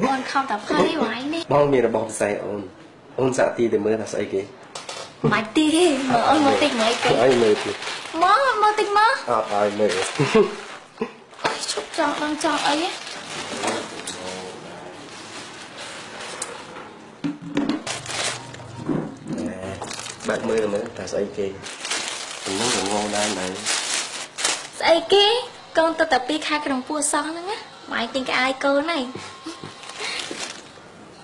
con không tập hơi ngoài đi bong mi là bong say ôn dạ ti thì mới là say kì mày ti mở ơi mơ tình mấy cái ai mơ thì mơ tình mơ ai mơ chụp chọn đang chọn ấy bạn mơ là mới là say kì mình muốn ngủ ngon đây này say kì con tôi tập đi khai cái đồng cua son đó nhá mày tin cái ai cơ này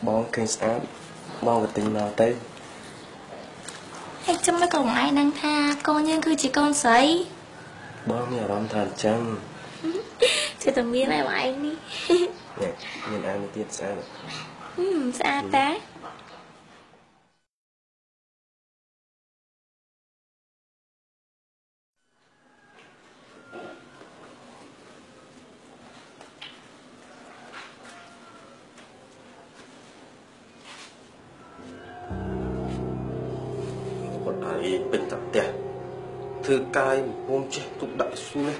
bong kinh sát bong cái tình nào tới hay chấm mấy cậu ai đang tha con nhưng cứ chỉ con sấy bong nhà làm thàn chăng chứ tầm miếng này mà anh đi nè nhìn ai mới tiết xa xa tá ai bình tập tè thư cai hôm chết tục đại su này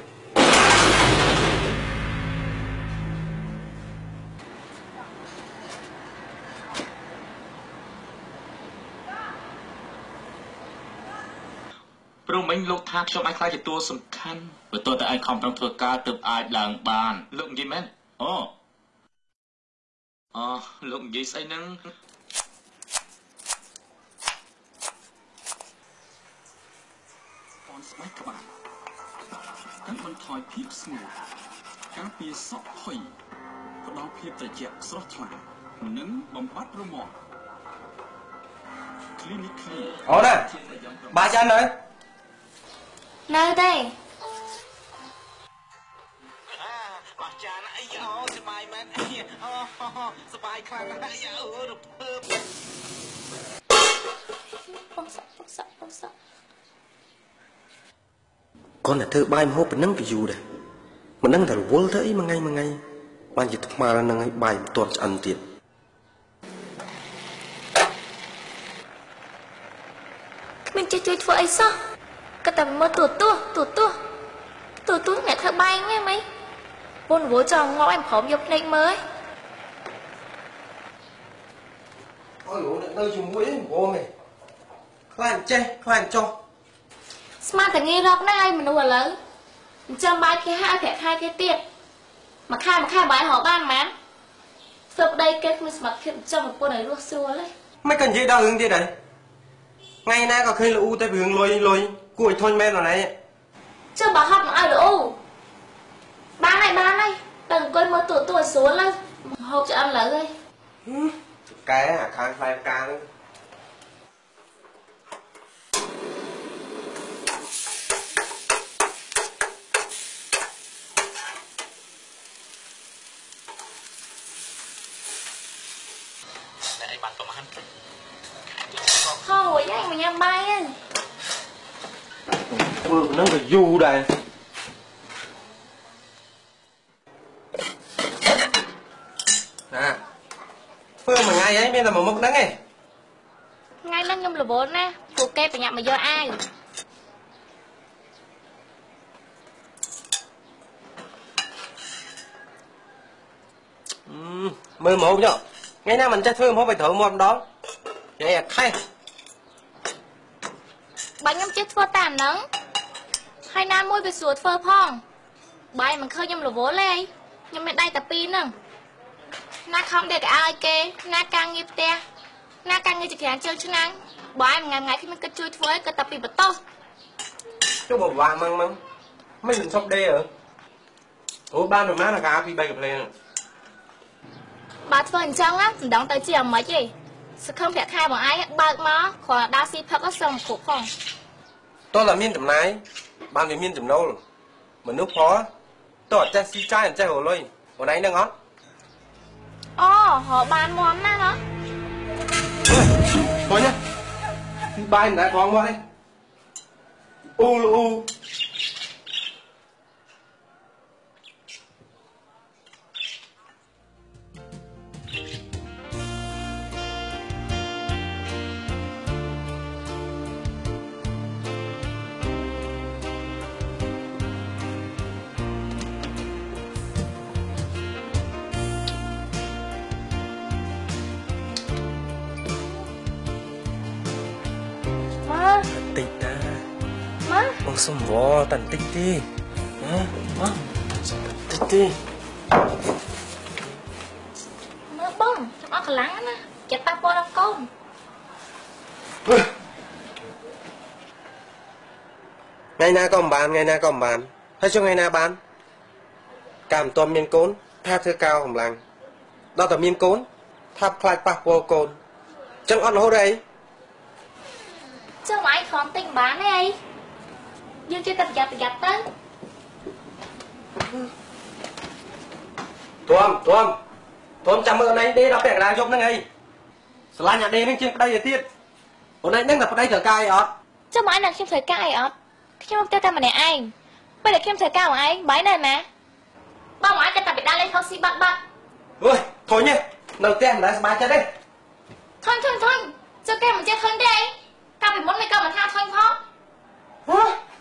Prung mình lúc thác trong ai khai chỉ tua sầm khăn và tôi tại ai không trong thừa ca từ ai làng bàn lúc gì men lúc gì say nâng mấy các bạn các con thoi phiếp smooth các bia sọc hoi có đau phiếp tại chẹt sót lại nứng bấm bắt rô mỏ clinically nè ba chân đấy nơi đây bà cha nãy giờ sờ bài men sờ bài khăn nãy giờ được bông sọ con là thơ bài mà hộp nâng cái dù đây mà nâng thật vô thế mà ngay ban chỉ thuộc mà là nâng bài toàn ăn tiền mình chơi vợ ấy sao cái tầm mơ tụt mẹ thợ bay nghe mấy buồn vỗ tròn ngõ em khóm dọc này mới ôi lũ nơi dùng mũi của mày khoan cho smart thì nghe rọc này mình đùa lớn trong bài kia hai cái tiền mà khai bài họ ban mà sập đây cái mình mặc hiện trong một con này luôn xua đấy mấy cần gì đâu hướng thế đấy ngày nay có khi là u tới hướng lôi cuối thôi men rồi này chưa bảo học mà ai được u ba này đừng quên mơ tuổi xuống lên hộp cho ăn lớn đây cái khang phai ca đấy này bạn có mà ăn thôi anh mình nhắm bay á nó phải du đây phương mà ngay ấy bên là một mốc nắng ấy ngay nâng nhung là bốn nè phụ kê phải nhận mà do ai mơ một nhở ngay nào mình chơi phương không phải thử một đó vậy à khai bánh nhung chết phơ tàn nắng hai nam môi về sủa phơ phong bài mình khơi nhung là bốn lên nhưng mẹ đây tập pin nè na không để cái ai kê na càng nghiệp te na càng nghiệp chỉ chơi chứ năng bài mình ngày khi mình cứ chơi với cái tập pin bật to chú bộ vàng măng mấy mình sắp đê rồi ủa ban rồi má là cả phi bay gặp lên bà phần chân á đóng tới chiều mấy gì sẽ không thể khai bằng ai bạc mà khỏi đa si phật có xong cục không tôi là miên tầm này ban thì miên tầm đâu mà nước khó tôi ở si trai ở hồ lôi ở đấy nó ngó họ bán món này hả thôi nhá bài đã có ngon đấy u បងសុំវល់តាន់តិចទេណាបងតិចទេ មើលបងចាំអត់កម្លាំងណាចិត្តប៉ះពាល់ដល់កូន ថ្ងៃណាក៏មិនបានថ្ងៃណាក៏មិនបានហើយចុះថ្ងៃណាបានកាលមិនទាន់មានកូនថាធ្វើកៅកម្លាំងដល់តែមានកូនថាខ្លាចប៉ះពាល់កូនចឹងអត់រហូតអី ចុះមកឯងខំទិញបានទេអីយើងជិះតែប្រយ័ត្នទៅ ទួមចាំមើលអូនឯងដេដល់ពាក់កណ្ដាលយប់ហ្នឹងអីស្រឡាញ់អាដេហ្នឹងជាងប្តីទៅទៀតអូនឯងដឹងតែប្តីត្រូវការអីអត់ ចុះមកឯងនឹងខ្ញុំត្រូវការអីអត់ខ្ញុំមកផ្ទះតែម្នាក់ឯងពេលដែលខ្ញុំត្រូវការមកឯងបាយនៅណាបងមកឯងតែបិដាលេងខុសស៊ីបាត់អើយធុញទេនៅផ្ទះមិនដែលសប្បាយចិត្តទេ ធុញចុះគេមិនចេះធុញទេអីកាលពីមុនមិនក៏មិនថាធុញផង ហ៎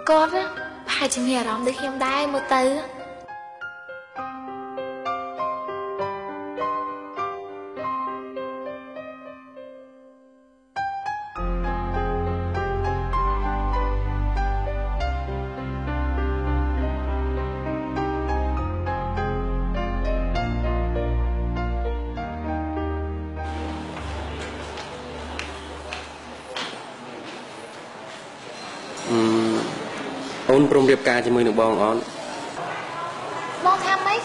គាត់ប្រហែលជាមានអារម្មណ៍ដូចខ្ញុំដែរមើលទៅ អូនព្រមរៀបការជាមួយនឹងបងអត់ បងថាម៉េច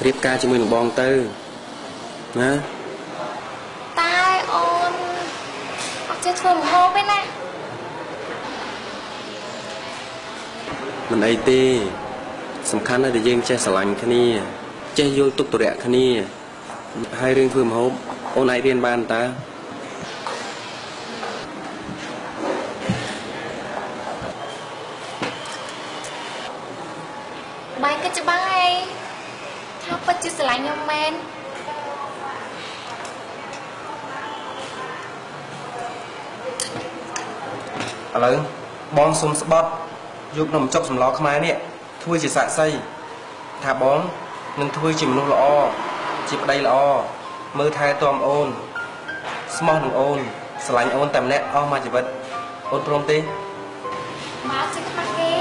រៀបការជាមួយនឹងបងទៅណា តែអូនអត់ចេះធ្វើម្ហូបទេណា មិនអីទេសំខាន់ណាស់ដែលយើងចេះស្រឡាញ់គ្នាចេះយល់ទុក្ខទរៈគ្នាហើយរឿងធ្វើម្ហូបអូនអាចរៀនបានតើ បាយគិតច្បាស់ឯងថាពិតជាស្រឡាញ់ខ្ញុំមែន ឥឡូវបងសុំស្បត់យកនំចុកសម្លខ្មែរនេះធ្វើជាសាក់សីថាបងនឹងធ្វើជាមនុស្សល្អជាប្តីល្អមើលថែទាំអូនស្មោះនឹងអូនស្រឡាញ់អូនតែម្នាក់អស់មួយជីវិតអូនព្រមទេ មកជិះខ្មាស់គេ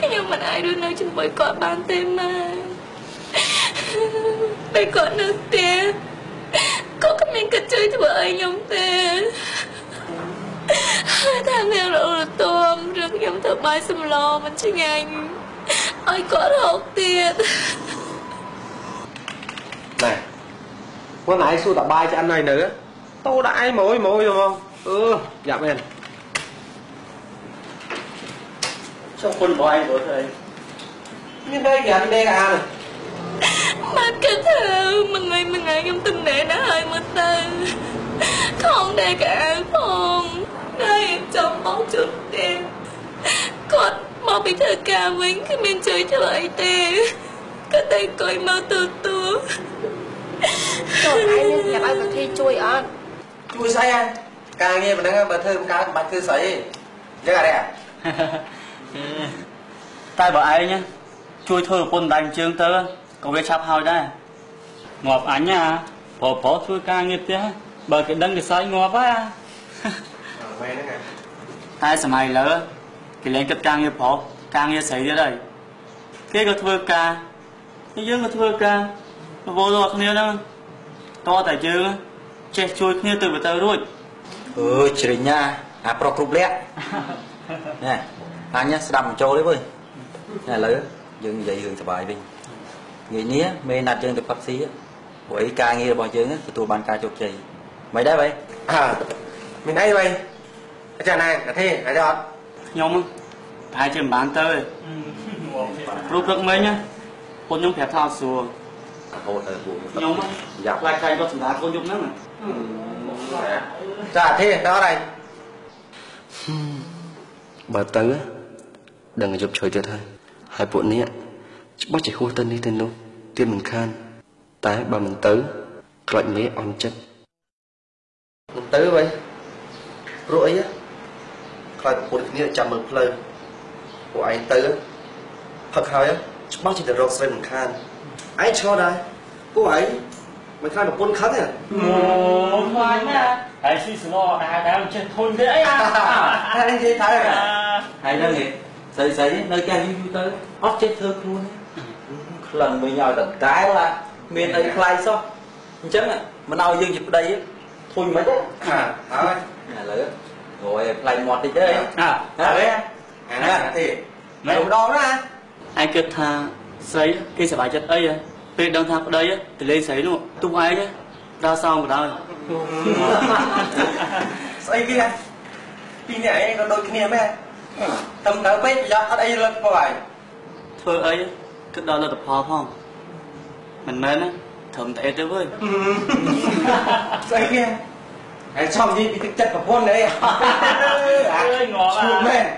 ខ្ញុំមិនអាចរស់នៅជាមួយគាត់បានទេម៉ែពេលគាត់នៅផ្ទះគាត់ក៏មានកិច្ចជួយធ្វើឲ្យខ្ញុំទេតែមានរលទំរឿងខ្ញុំធ្វើបាយសម្លមិនឆ្ងាញ់ឲ្យគាត់រកទៀត ណែខ្លួនឯងសួរតបាយឆ្អិនហើយនៅតោដាក់ឯងម៉ួយហ្មងយ៉ាប់មែន ចុះគុណបងឯងធ្វើអី មានតែគេអានដេកអាន បាទគិតថាមួយថ្ងៃខ្ញុំទំនេរណាស់ហើយមើលទៅខំតែកៅផងហើយចាំបងជុតទេគាត់មកពីធ្វើការវិញគឺមានជួយធ្វើអីទេគាត់តែអង្គុយមកទូចូលឯងមានប្រាប់ឲ្យប្រធានជួយអត់ ជួយស្អីហ៎ការងារប៉ុណ្ណឹងបើធ្វើមិនកើតមិនបាច់ធ្វើស្អីទេចឹងអរ៉ា តែបើឯងជួយធ្វើប្រពន្ធដៃជើងទៅក៏វាឆាប់ហើយដែរងាប់អញណាប្រុសធ្វើការងារផ្ទះបើគេដឹងគេសើចងាប់ហើយ មែនហ្នឹង តែសម័យលើគេលែងគិតការងារប្រុសការងារស្រីទៀតហើយគេក៏ធ្វើការយើងក៏ធ្វើការរវល់ដល់គ្នាហ្នឹងតោះតែយើងចេះជួយគ្នាទៅទៅរួច ជ្រិញណាអាប្រុសគ្រប់លក្ខណែអញស្ដាប់បញ្ចូលទេវើយណែឥឡូវយើងនិយាយរឿងសុបាយវិញថ្ងៃនេះមេណាត់យើងទៅផឹកស៊ីព្រោះឯការងាររបស់យើងទទួលបានការជោគជ័យមិនដែរបើមានអីវិញអាចារ្យណាអាទេអាចអត់ ខ្ញុំប្រហែលជាមិនបានទៅព្រោះព្រឹកមិញពុនខ្ញុំប្រាប់ថាអត់ស្រួល ហូតទៅពួក ខ្ញុំយ៉ាប់ខ្លាចខ្លាចគាត់សម្រាប់កូនយប់ហ្នឹង ចាអាទេដល់ហើយ bà tới á đừng có giúp trời tuyệt thôi hai bộ ní bắt chỉ hô tên đi tên luôn tiên mình khan tái bà mình tới lạnh mế on chất mình tới vậy rỗi á khai bộ ní chạm mực lời của anh tới thật hơi á bắt chỉ được rộng xây mình khan anh cho đây cô ấy mình khai được quân khăn à khoan nha hãy suy lo đang trên thôn thế ấy hai anh thấy thấy à hay đó nghe xây nơi ca vui tới ót chết thơ luôn lần mình nhồi tận trái là miền ấy khai sao chắc là mình ao dương dịp đây thôi mấy à thôi lỡ rồi khai mọt đi chứ đấy thì mày đó đó ai kết tha xây cái sẽ bài chất ấy à về đang tháp ở đây á thì lên xây luôn tung ai chứ ra sau một đời xây kia pin này nó đôi kia mẹ tầm đỡ bếp giặt ở đây là phải thưa ấy cái đó là tập hòa không mình mến á thầm tệ tới với xây kia hãy xong gì bị thực chất của con đấy ơi ngỏ chuột mẹ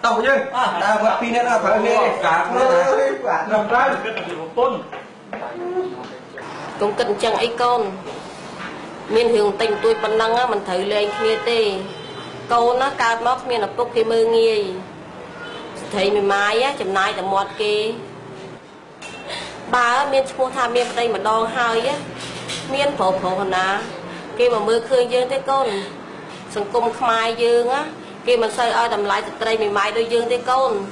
tàu chứ đào vật pin nó phải lên cả nó làm ra cũng cần chẳng ấy con miền hướng tình tôi bắn năng á mình thử lên kia tê câu nó cao móc miền là bốc cái mơ nghe thấy mình mai á chầm nay tầm một kia bà á miền mua tham miền đây mà đo hơi á miền phổ hòn ná kia mà mưa khơi dương thế con sừng cung mai dương á kia mình xây ơi tầm lại từ đây mình mai đôi dương thế con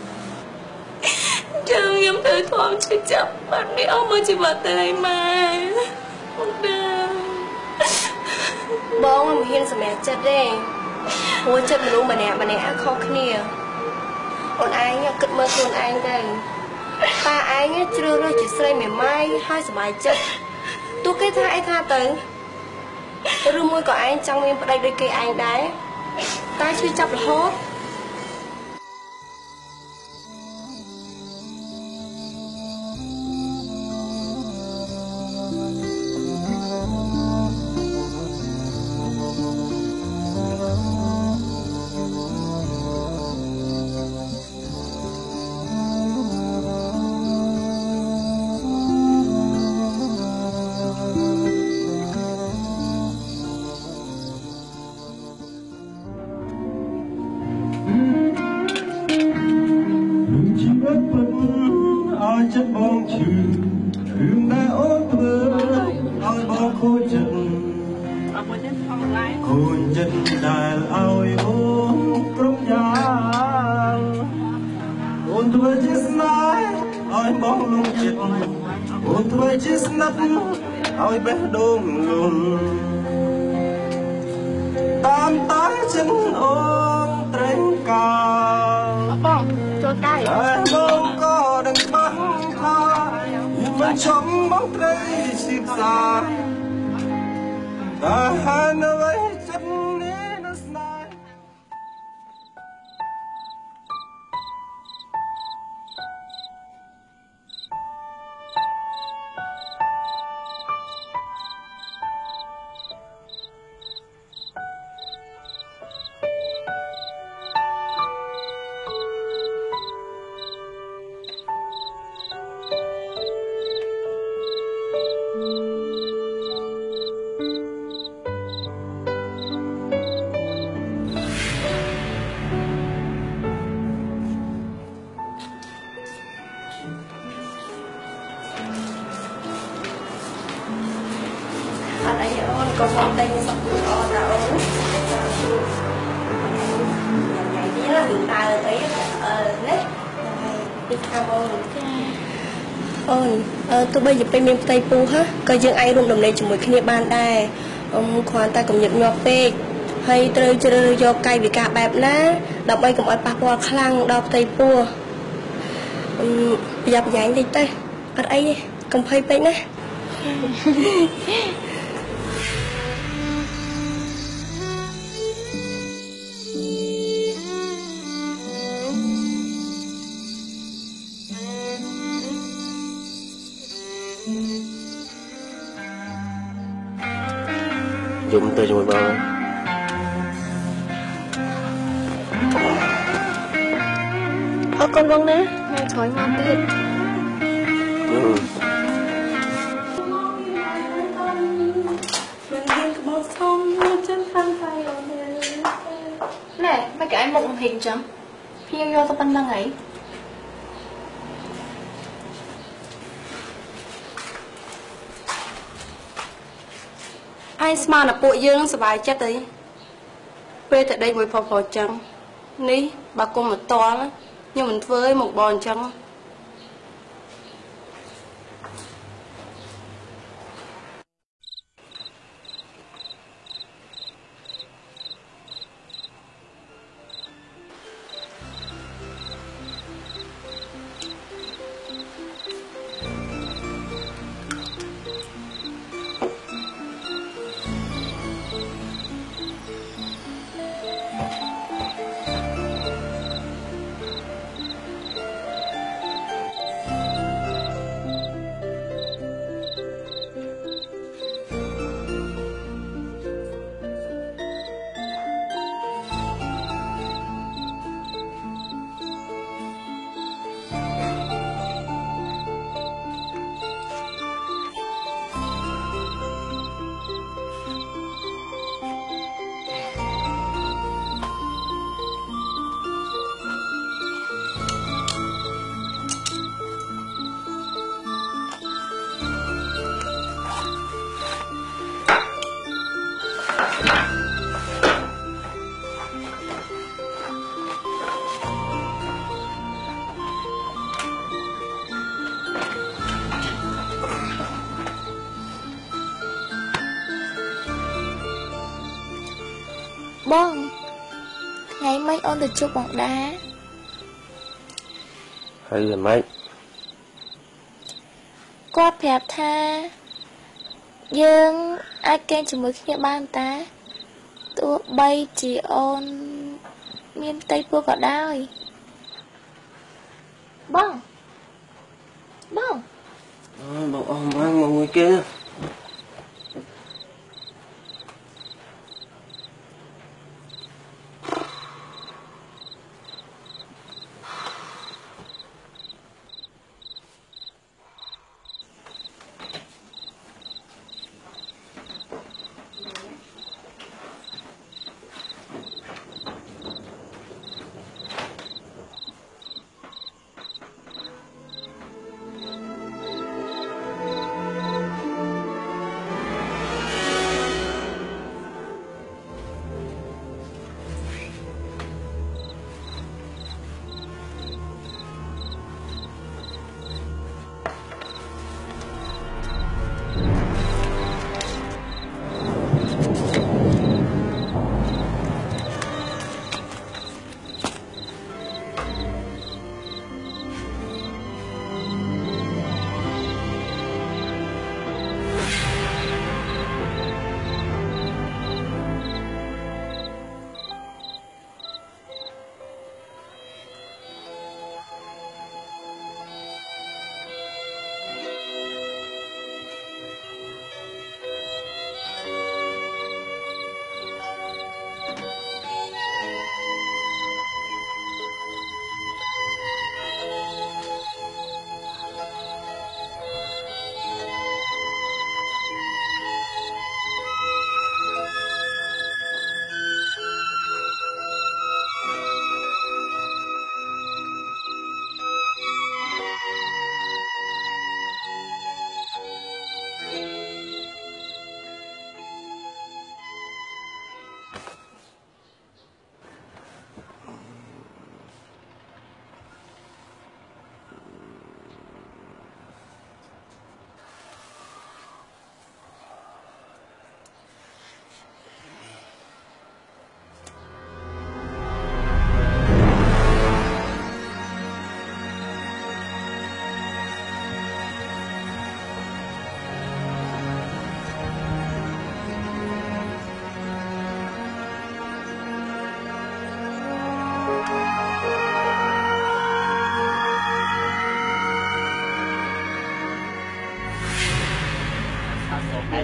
Jangan yang tertuang cepat ni Oma cepat tay mai Udah បងមិនហ៊ានសម្រេចចិត្តទេព្រោះចិត្តមនុស្សម្នាក់ខុសគ្នាអូនឯងគិតមើលខ្លួនឯងទៅតាឯងជ្រើសរើសជាស្រីមេម៉ាយហើយសុបាយចិត្តទោះគេថាអីថាទៅឬមួយក៏ឯងចង់មានប្តីដូចគេឯងដែរតែឈឺចាប់រហូត Ôi bé đôm luôn tam tá chân ôm tránh cao cho tay bông có đừng bắn tha vẫn chấm bóng cây xịp xa ta hai nơi chân ní nó snai con phong tên sọc o ra ôn ngày đi là đường ta thấy nét đi tham ôn tôi bây giờ bên miền tây pu ha coi dương ai luôn đồng này chỉ một khi ban đài ông khoan ta cũng nhận nhọt pe hay chơi do cây bị cả bẹp ná đọc bay cũng ở pa qua khang đọc tây pu bây giờ dành đi tây ở ấy cầm phay pe nè dùng tay cho mày bao អរគុណបងណាថ្ងៃក្រោយមកទៀតណែមិនគេឲ្យមុខហិងចឹងភ្ញៀវយកទៅប៉ុណ្្នឹងហីឯងស្មានតែពួកយើងសប្បាយចិត្តអីពេលតែដេកមួយផុសៗចឹងនេះបើគុំមកតល់ខ្ញុំមិនធ្វើឲ្យមកបងអញ្ចឹងបងថ្ងៃមិញអូនទៅជួបបងដាហើយម៉េចគាត់ប្រាប់ថាយើងអាចកេងជាមួយគ្នាបានតាទោះបីជាអូនមានផ្ទៃពោះក៏ដោយបងបងអស់មកមួយគេ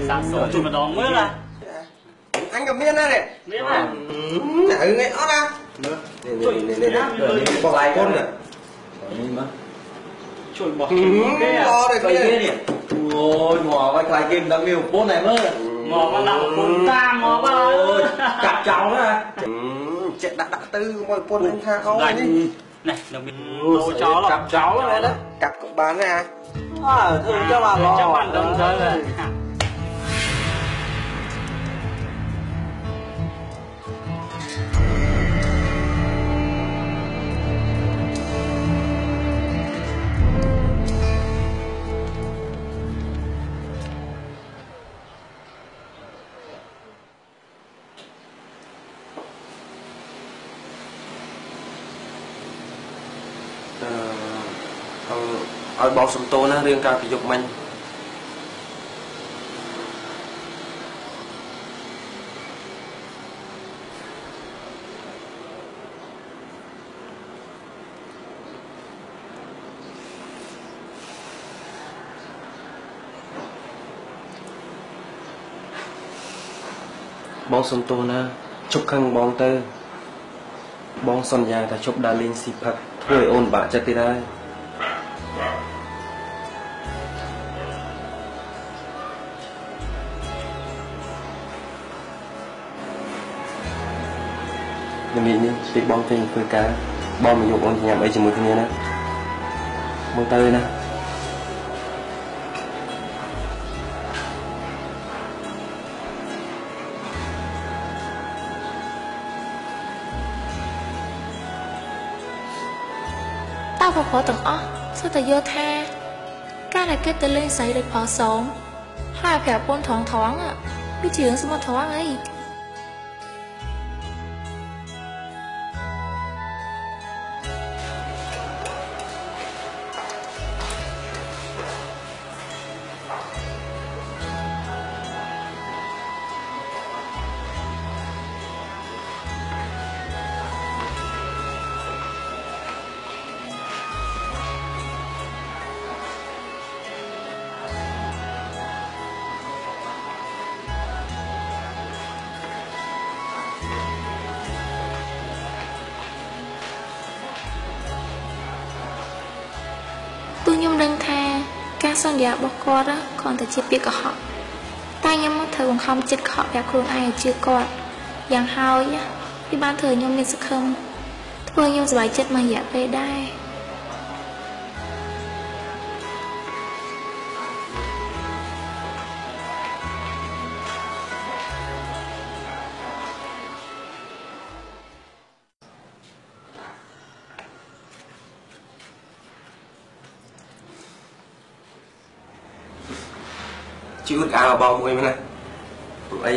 សាសជុំម្ដងមើលណាអញក៏មានដែរមានណាអឺថ្ងៃអត់ណានេះបងឡាយកូន Ini mah. Chui bỏ cái Cái nè. Ôi, ngỏ vai khai kim đang yêu bố này mơ. ngò con nào con tam ngò con Ôi, cặp cháu đó à. chết đã tư mọi quân anh tha không này đi này đừng bị đồ chó lắm cặp cháu này đó cặp cậu bán à Thương cho bà lo. chắc bạn đồng thời rồiឲ្យបងសំតូនណារឿងការប្រយុទ្ធមិញបងសំតូនណាជប់ខឹងបងទៅបងសន្យាថាជប់ដើរលេងស៊ីផឹកធ្វើឲ្យអូនបាក់ចិត្តទៀតហើយល្ងាចនេះពេលបងចេញធ្វើការបងមកយកអូនញ៉ាំអីជាមួយគ្នាណាមើលទៅណាតើប្រពន្ធទាំងអស់សុទ្ធតែយល់ថាការដែលគេទៅលេងស្រីដូចផលសងហើយប្រពន្ធថងថងវាជារឿងស្មោះត្រង់អីទូខ្ញុំដឹងថាការសន្យារបស់គាត់គ្រាន់តែជាពាក្យកុហកតែខ្ញុំមកត្រូវបង្ខំចិត្តកុហកប្រាប់ខ្លួនឯងឲ្យជឿគាត់យ៉ាងហើយវាបានធ្វើឲ្យខ្ញុំមានសង្ឃឹមធ្វើឲ្យខ្ញុំសប្បាយចិត្តមួយរយៈពេលដែរជឿអាបងមួយមែនណាអី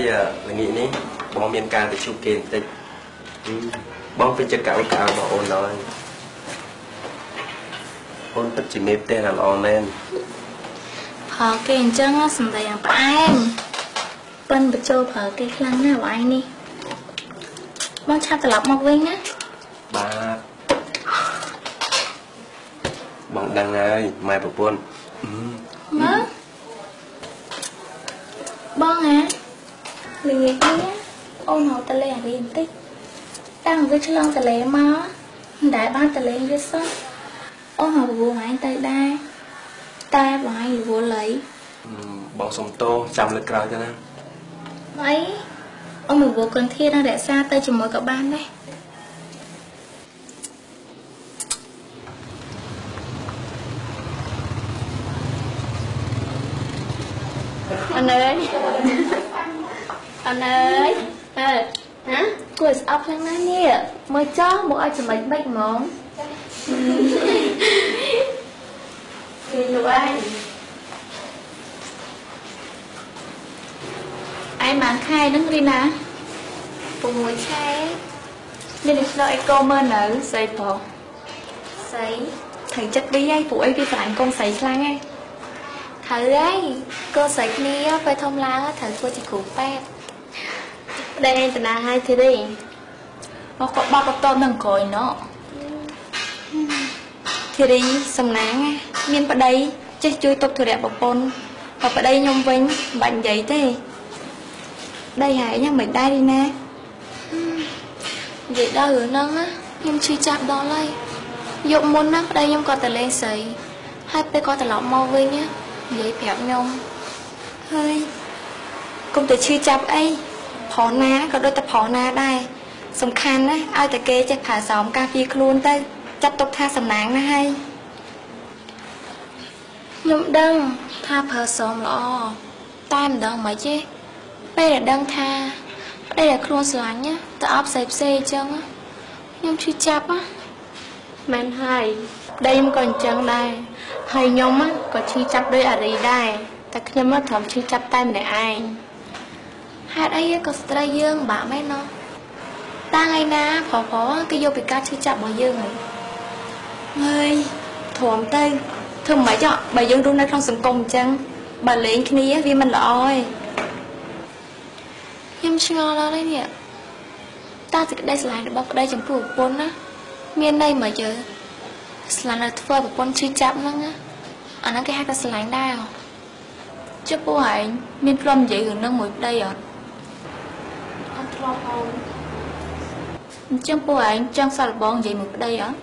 ល្ងាចនេះបងមានការទៅជួបគេបន្តិចបងពេញចិត្តកៅកៅបងអូនហើយអូនពិតជាមេផ្ទះដ៏ល្អមែនប្រើគេអញ្ចឹងសម្ដីយ៉ាងផ្អែមប៉ិនបញ្ចូលប្រើគេខ្លាំងណាស់បងឯងនេះបងឆាប់ត្រឡប់មកវិញណាបាទបងដឹងហើយម៉ែប្រពន្ធមើលបងល្ងាចនេះអូនហៅតលេអារីបន្តិចតាំងវាឆ្លងតលេមកមិនដែលបានតលេវាសោះអូនហៅប្រពន្ធឯងទៅដែរតែបងឯងរវល់អីបងសុំទោសចាំលើកក្រោយទៅណាអីអូនរវល់គន់ធានរក្សាទៅជាមួយក៏បានដែរanh ơi anh ơi hả cô ốc lên đó nè mới cho một ai cho mình bách món kêu ai ai mang khai đứng đi nè cùng ngồi khai nên được lo ai cô mơ nở xây phò xây thầy chất đi ai phụ ấy vi phạm con xây sang ấy thử ấy cô sợi kia phải thông la thử cô chỉ cụ phép đây từ nào hai thì đi nó có ba con tôm đằng còi nó thì đi sầm nắng miên vào đây chơi chui tục thừa đẹp bọc bồn và vào đây nhung vinh bạn vậy thế đây hãy nha mình đây đi nè vậy đâu rồi nâng á nhưng chưa chạm đó lây យកមុនណាប្តីខ្ញុំក៏ទៅលេងស្រីហើយពេលក៏ត្រឡប់មកវិញណានិយាយប្រាប់ខ្ញុំហើយកុំទៅឈឺចាប់អីប្រណាក៏ដូចតែប្រណាដែរសំខាន់ណាឲ្យតែគេចេះប្រើស្រោមការពារខ្លួនទៅចាត់ទុកថាសំណាងណាហើយខ្ញុំដឹងថាប្រើស្រោមល្អតែមិនដឹងមិនទេពេលដែលដឹងថាប្តីដែលខ្លួនស្រឡាញ់ណាទៅអបផ្សេងអញ្ចឹងខ្ញុំឈឺចាប់ណាមែនហើយប្តីខ្ញុំក៏អញ្ចឹងដែរហើយខ្ញុំក៏ឈឺចាប់ដោយអារីដែរតែខ្ញុំត្រឹមឈឺចាប់តែម្នាក់ឯងហេតុអីក៏ស្ត្រីយើងបាក់មែនណោះតាំងថ្ងៃណាប្រុសគេយកពីការឈឺចាប់របស់យើងហើយធំទៅធ្វើមិនខ្មិចបើយើងរស់នៅក្នុងសង្គមអញ្ចឹងបើលេងគ្នាវាមិនល្អទេខ្ញុំឆ្ងល់ដល់ហើយនេះតើសេចក្តីស្រឡាញ់របស់ប្តីចំពោះប្រពន្ធណាមានន័យមកយើស្រឡាញ់នៅធ្វើប្រពន្ធឈឺចាប់ហ្នឹងណាអាហ្នឹងគេហៅថាស្រឡាញ់ដែរចុះពួកឯងមានព្រមនិយាយរឿងហ្នឹងមួយប្តីអត់ធ្លាប់អូនអញ្ចឹងពួកឯងចង់សាកល្បងនិយាយមួយប្តីអត់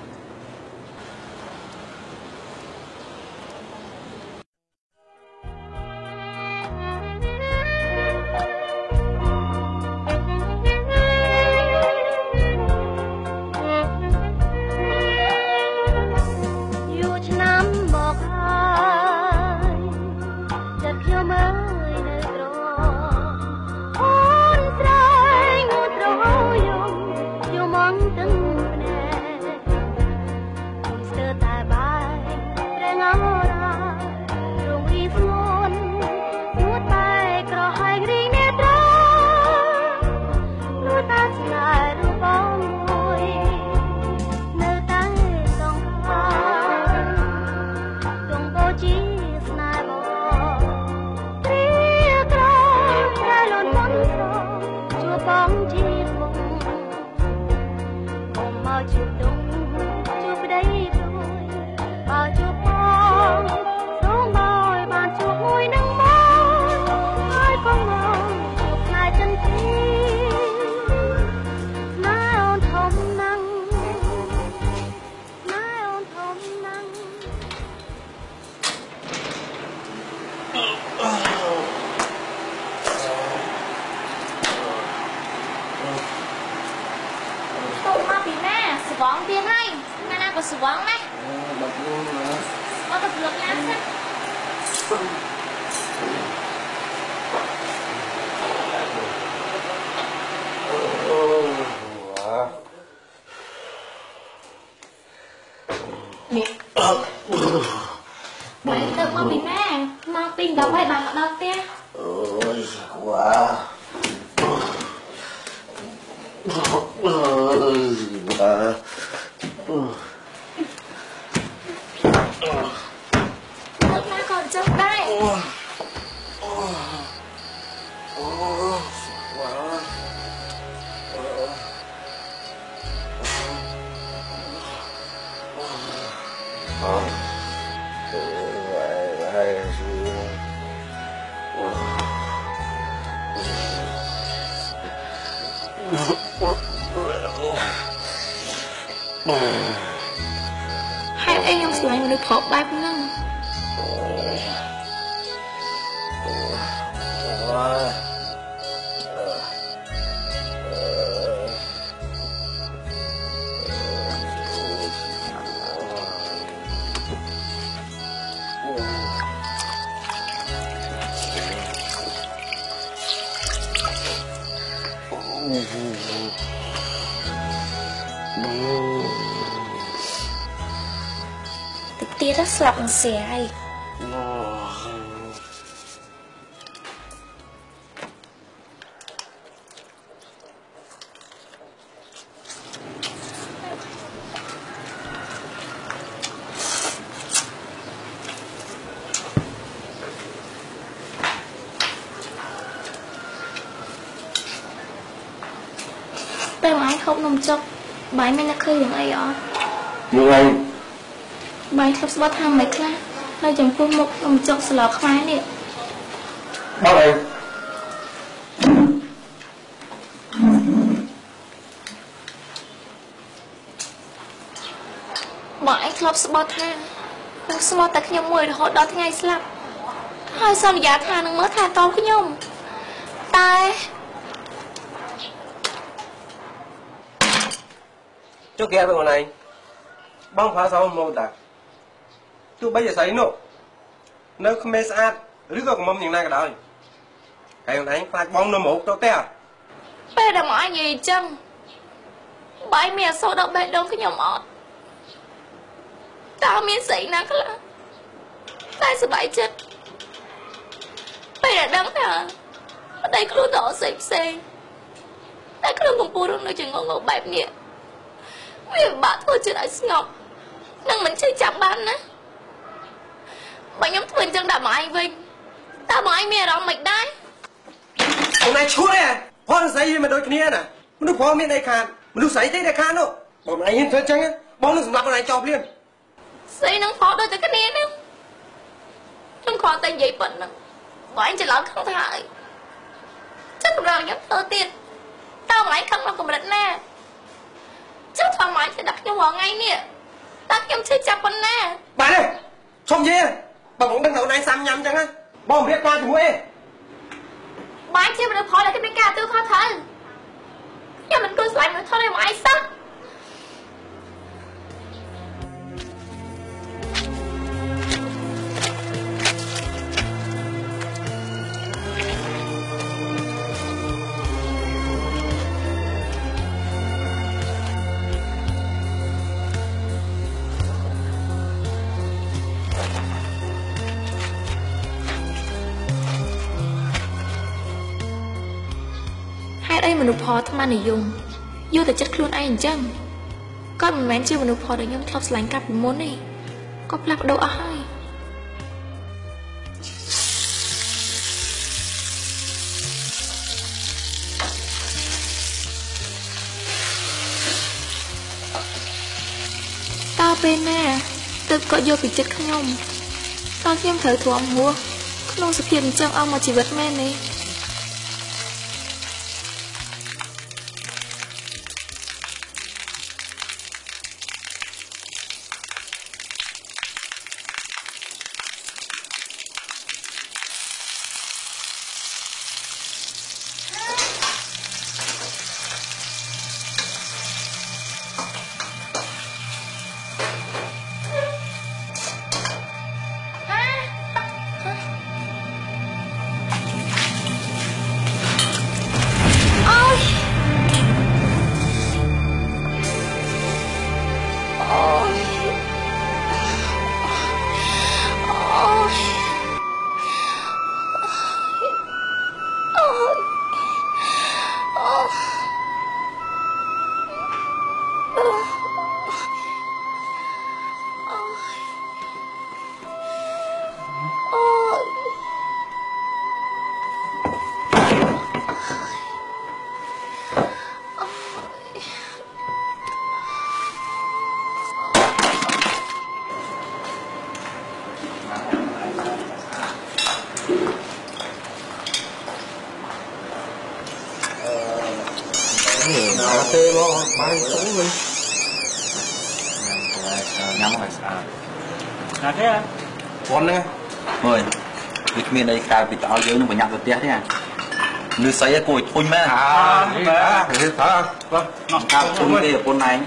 ហេតុអីខ្ញុំស្រឡាញ់មនុស្សប្រុសបែបហ្នឹង Tira slap ng siyay. Pero ai không nằm chọc, bái mình là khơi những ai đó. Nhưng anh បាយធ្លាប់ស្បត់ថាមិនខ្លះនៅចំពោះមុខនំចុកស្លខ្មែរនេះបងអីអូ បងឯងធ្លាប់ស្បត់ណានឹងស្មោះតែខ្ញុំមួយរហូតដល់ថ្ងៃស្លាប់ហើយសន្យាថានឹងមើលថែទាំខ្ញុំតែចុះគេទៅខ្លួនឯងបងផាសោមកតាទោះបីជាស្អីនោះនៅក្មេងស្អាតឬក៏កំមុំយ៉ាងណាក៏ដោយហើយខ្លួនឯងខ្លាចបងនៅមកទៅទេពេលដែលមកឯងនិយាយអញ្ចឹងបាយមានអសូរដល់បេះដូងខ្ញុំអត់តើមានស្អីណាខ្លះតែសប្បាយចិត្តពេលដែលដឹងថាប្តីខ្លួនទៅអត់ផ្សេងតែក្នុងកំពូលរំនៅជាងងងបែបនេះវាពិបាកធ្វើចិត្តឲ្យស្ងប់នឹងមិនជឿចាប់បានណាបើខ្ញុំធ្វើអញ្ចឹងដាក់មកឯងវិញតើមកឯងមានអារម្មណ៍មិនដែរខ្លួនឯងឈួតទេផងស្អីវាមិនដូចគ្នាណាមនុស្សផងមានអីខាតមនុស្សស្អីទេតែខាតនោះបងឯងហ៊ានធ្វើអញ្ចឹងបងនឹងសម្រាប់ខ្លួនឯងចោលភ្លាមស្អីនឹងផងដូចតែគ្នានេះខ្ញុំគ្រាន់តែនិយាយប៉ុណ្ណឹងបើឯងច្រឡំខឹងថាអីចាំកម្លាំងខ្ញុំទៅទៀតតើមកឯងខឹងដល់កម្រិតណាចាំធ្វើមកឯងទៅដាក់ខ្ញុំរងថ្ងៃនេះតើខ្ញុំឈឺចាប់ប៉ុណ្ណាបាទទេឈុំយេបើបងដឹងថាខ្លួនឯងសាំញ៉ាំអញ្ចឹងបងរៀបការជាមួយឯងបាយជាមនុស្សផលដែលគេមានការទូខុសត្រូវខ្ញុំមិនគួរស្លាញ់មនុស្សថតឲ្យមកឯងសោះអីមនុស្សផលអាត្មានិយមយកតែចិត្តខ្លួនឯងអញ្ចឹងគាត់មិនមែនជាមនុស្សផលដែលខ្ញុំធ្លាប់ស្រឡាញ់កាលពីមុនទេគាត់ផ្លាស់ប្ដូរអស់ហើយតើពេលណាទើបគាត់យកពីចិត្តខ្ញុំតើខ្ញុំត្រូវទ្រាំហួសក្នុងសភាពអញ្ចឹងអស់មួយជីវិតមែនទេទេមកបាយទៅវិញញ៉ាំឲ្យស្អាតណាទេប៉ុនហ្នឹងមើលវាគ្មានអីក្រៅពីទៅឲ្យយើងនឹងប្រញាប់ទៅផ្ទះទេលឺស្អីគួរឲ្យធុញមែននេះតើបាទនោះកាប់ជុំទេប្រពន្ធឯង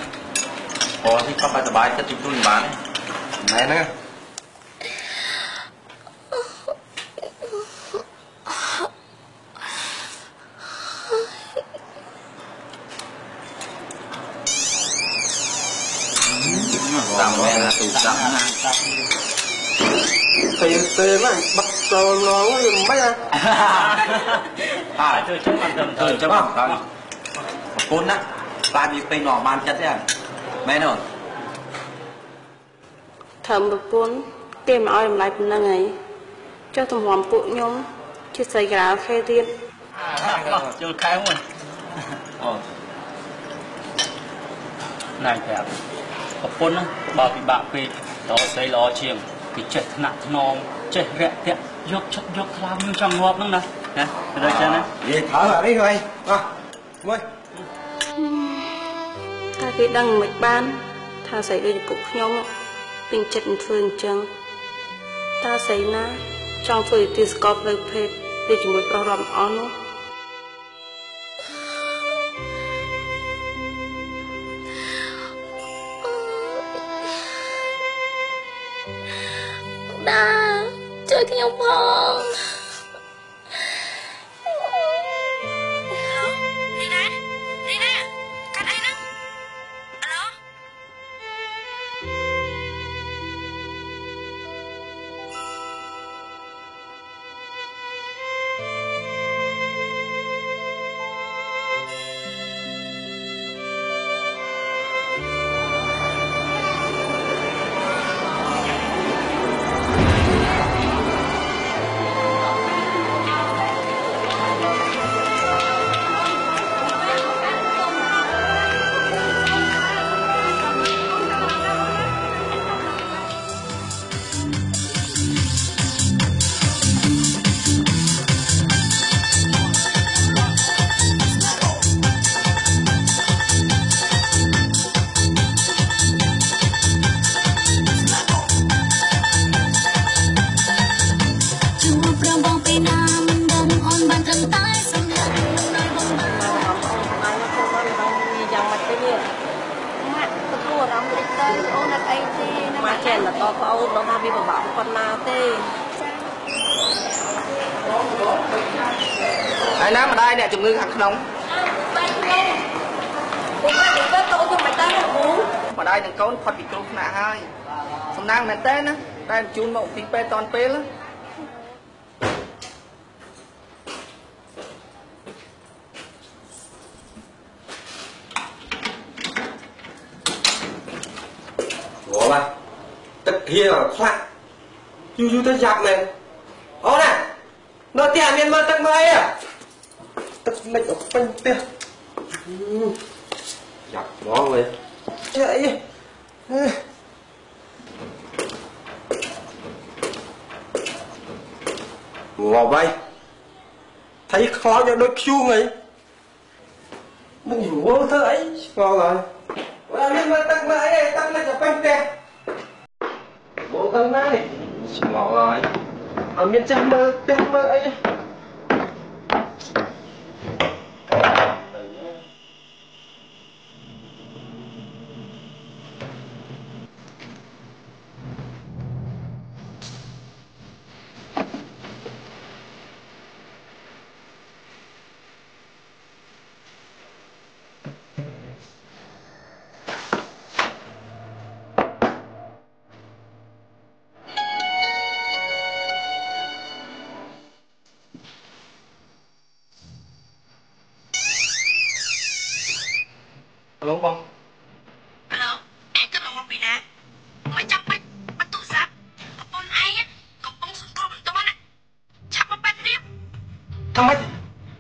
អូនេះគាត់បាយសบายចិត្តជួយបានណែហ្នឹងតាមមែនណាទូសាប់ណាទៅទេហ្នឹងបាត់ចូលឡងវាមិនអាជួយជុំអត់ទៅចាំអត់ប្រពន្ធណាខ្លាចវាពេញដល់បានចិត្តទេមែនអត់ធម្មប្រពន្ធគេមកឲ្យតម្លៃប៉ុណ្ណឹងហើយចុះទំហំពួកខ្ញុំជាស្រីក្រាលខេទៀតជុលខែមួយអូណៃប្រាប់ប្រពន្ធណាបើពិបាកពេកតស្រីល្អជាងពីចេះថ្នាក់ថ្នមចេះរាក់ទាក់យកឈុតយកខ្លាមយើងចង់ងាប់ហ្នឹងណាទៅដល់ចឹងណានិយាយថើអានេះហើយអោះមួយតែគេដឹងមិនបាន ថាស្រីដូចពួកខ្ញុំពេញចិត្តធ្វើអញ្ចឹងតើស្រីណាចង់ធ្វើទីស្កប់លើភេទទៅជាមួយប្រុសរំអស់នោះតាជួយខ្ញុំផងរីណាកាត់អីហ្នឹងអាឡូai nám ở đây nè chụp ngư hàng nóng ở đây đừng có phật bị cột nạ hai xong đang mẹ tên á đây chun một tí pe toàn pe lắm ngộ mà tất kia là khoác chú tới giặc này ó nè nó tiền miền mơ tầng mấy à tất mệnh ở quanh tiền giặc đó rồi vậy ngồi bay thấy khó cho đôi chu ấy mình vô thơ ấy ngon rồi miền mơ tầng mấy này tầng này ở quanh tiền bộ tầng này ngon rồi ở miền trong mơ tên mơ ấy Alo bông. Alo, em cứ nói bị nè. Mày chắc mày bắt tụ giáp. Bọn ai á, có bông xuống cô tao bắt nè. Chắc mà bắt tiếp. Thằng mày,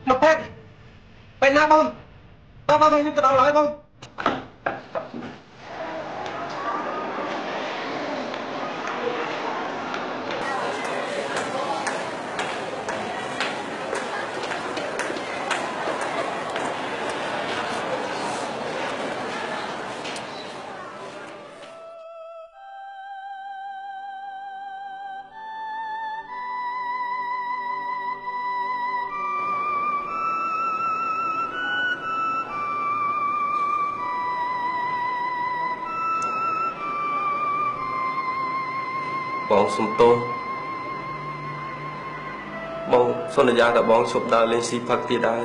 nó phép. Mày nào bông? Tao nhưng tao nói bông. Bóng sum tôn bóng xuân gia đã bóng chụp đào lên si phật tiệt ai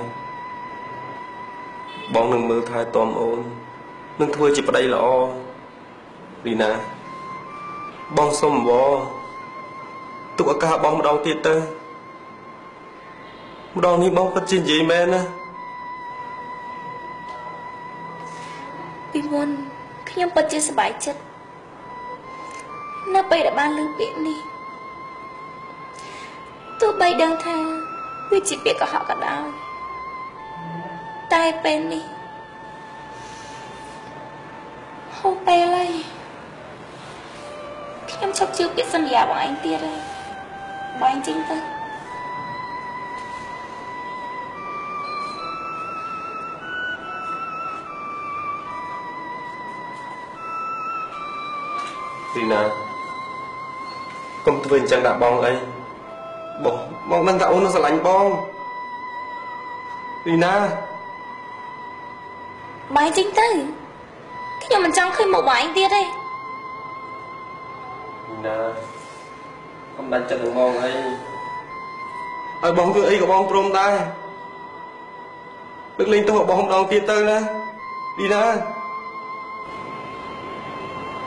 bóng đừng mơ thai tòm ôn đừng thôi chỉ vào đây là o Lina bóng sum bó tụi cả bóng một đòn tiệt tơ một đòn đi bóng phát trên gì men áពីមុនខ្ញុំពិតជាសប្បាយចិត្តនៅពេលដែលបានលើពាក្យនេះទោះបីដឹងថាវាជាពាក្យកុហកក៏ដោយតែពេលនេះហូបពេលហើយខ្ញុំឈប់ជឿពាក្យសន្យាបងឯងទៀតហើយបងឯងចេញទៅ Vì nào công ty chẳng đã bong ấy bong đang tạo nó sẽ lạnh bong Vì nào Bài chính tư Cái nhà mình chẳng khơi một bài anh tiết đây Vì nào không đánh chân được bong ấy ở bong tôi ấy của bong prom đây bước lên tôi học bong đòn tiết tư nè Vì nào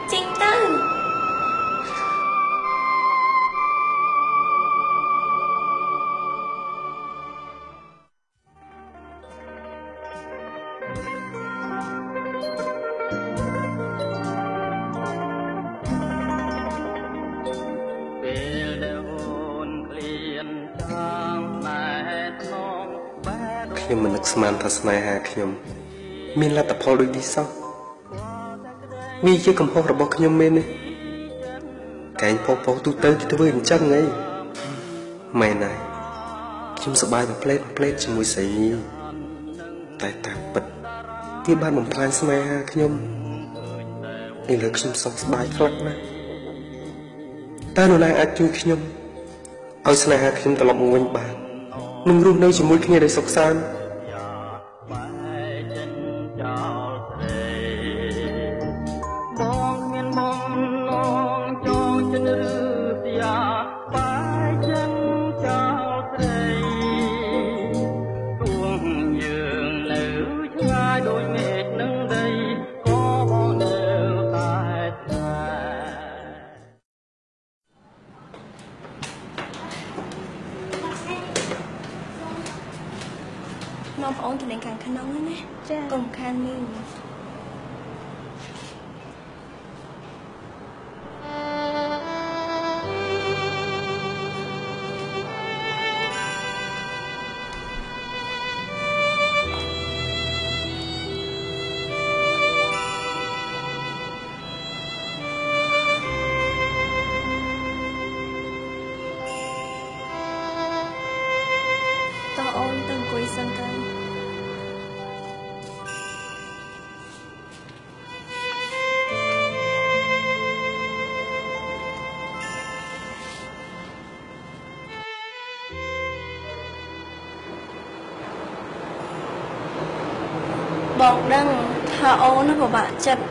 Chính tưខ្ញុំមិននឹកស្មានថាស្នេហាខ្ញុំមានលទ្ធផលដូចនេះសោះវាជាកំហុសរបស់ខ្ញុំមែនទេកែងផុសទូទៅគេធ្វើអញ្ចឹងហីមែនហើយខ្ញុំសប្បាយមួយផ្លេតជាមួយស្រីនេះតែតាមពិតវាបានបំផ្លាញស្នេហាខ្ញុំឥឡូវខ្ញុំសោកស្ដាយខ្លាំងណាស់តើនរណាអាចជួយខ្ញុំឲ្យស្នេហាខ្ញុំត្រឡប់មកវិញបាននឹងរស់នៅជាមួយគ្នាដោយសុខសាន្តน้องប្អូនទៅនឹងខាងក្នុងណាចាកុំខានមីងតើអូនទៅអង្គុយសិនទៅបងដឹងថាអូនពិបាកចិត្ត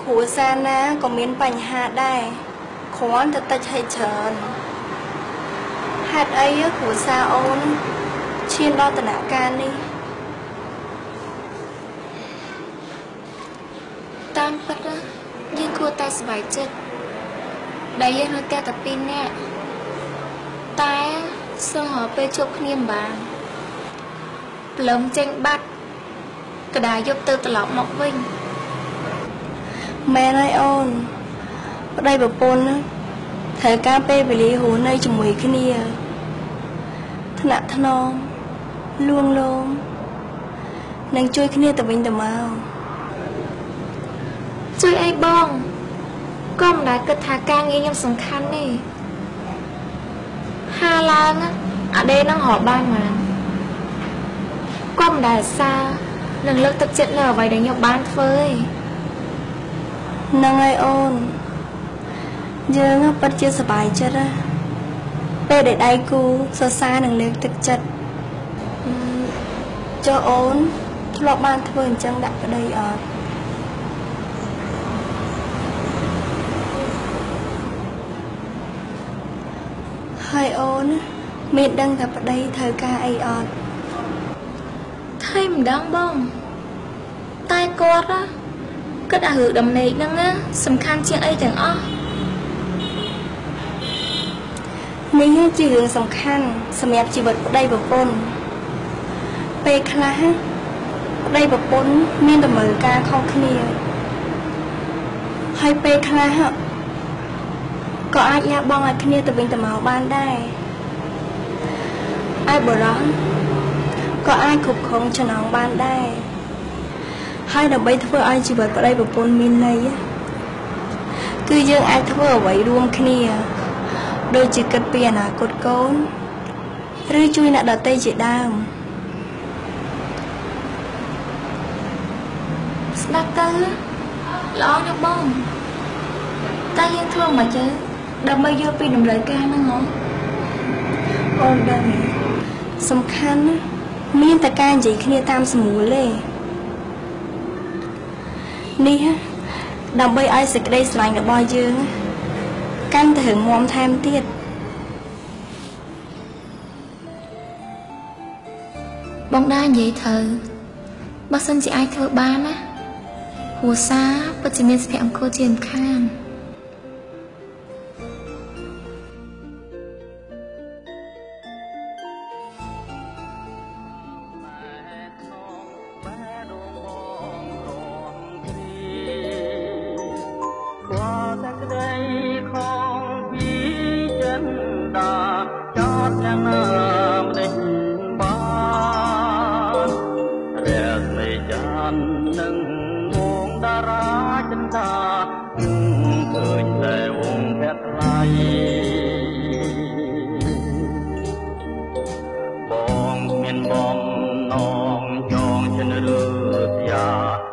គ្រួសារណាក៏មានបញ្ហាដែរគ្រាន់តែតិចហើយច្រើនហេតុអីគ្រួសារអូនឈានដល់ដំណាក់កាលនេះតាមពិតយើងគួរតែសប្បាយចិត្តដែលយើងនៅតែពីរនាក់តែសឹងរកពេលជួបគ្នាមិនបានព្រលឹមចេញបាត់ក្តារយកទៅត្រឡប់មកវិញមែនហើយអូនប្តីប្រពន្ធត្រូវការពេលវេលារស់នៅជាមួយគ្នាថ្នាក់ថ្នមលួងលោមនិងជួយគ្នាទៅវិញទៅមកជួយអីបងក៏មិនដែលគិតថាការងារខ្ញុំសំខាន់ទេហាឡើងអាដេនឹងរកបានមកក៏មិនដែលសានឹងលើកទឹកចិត្តលើអ្វីដែលខ្ញុំបានធ្វើឯងហ្នឹងហើយអូនយើងពិតជាសប្បាយចិត្តណាពេលដែលដៃគូសរសើរនឹងលើកទឹកចិត្តចុះអូនធ្លាប់បានធ្វើអញ្ចឹងដាក់ប្តីអត់ហើយអូនមានដឹងថាប្តីត្រូវការអីអត់ថៃមិនដឹងបងតែគាត់គិតអារឿងដំណេកហ្នឹងណាសំខាន់ជាងអីទាំងអស់នេះជារឿងសំខាន់សម្រាប់ជីវិតប្តីប្រពន្ធពេលខ្លះប្តីប្រពន្ធមានតម្រូវការខុសគ្នាហើយពេលខ្លះក៏អាចលះបង់ឲ្យគ្នាទៅវិញទៅមកបានដែរឯបុរសក៏អាចគ្រប់គ្រងចំណងបានដែរហើយដើម្បីធ្វើឲ្យជីវិតប្តីប្រពន្ធមានន័យគឺយើងអាចធ្វើអ្វីរួមគ្នាដូចជាគិតពីអនាគតកូនឬជួយអ្នកដទៃជាដើមស្ដាប់ទៅល្អណាស់បង តែយើងធ្វើមិនចឹងដើម្បីយល់ពីតម្រូវការហ្នឹងហ៎អូនដឹងសំខាន់ណាមានតែការនិយាយគ្នាតាមស្រួលទេនេះដើម្បីឲ្យសេចក្តីស្រឡាញ់របស់យើងកាន់តែរឹងមាំថែមទៀតបងដែរនិយាយត្រូវបើសិនជាអាចធ្វើបានណាគ្រួសារពិតជាមានសុភមង្គលជាសំខាន់នឹងវងតារាចិន្តាឃើញតែវងភក្ត្រថ្លៃបងមានបំណងចងចិនឬស្យា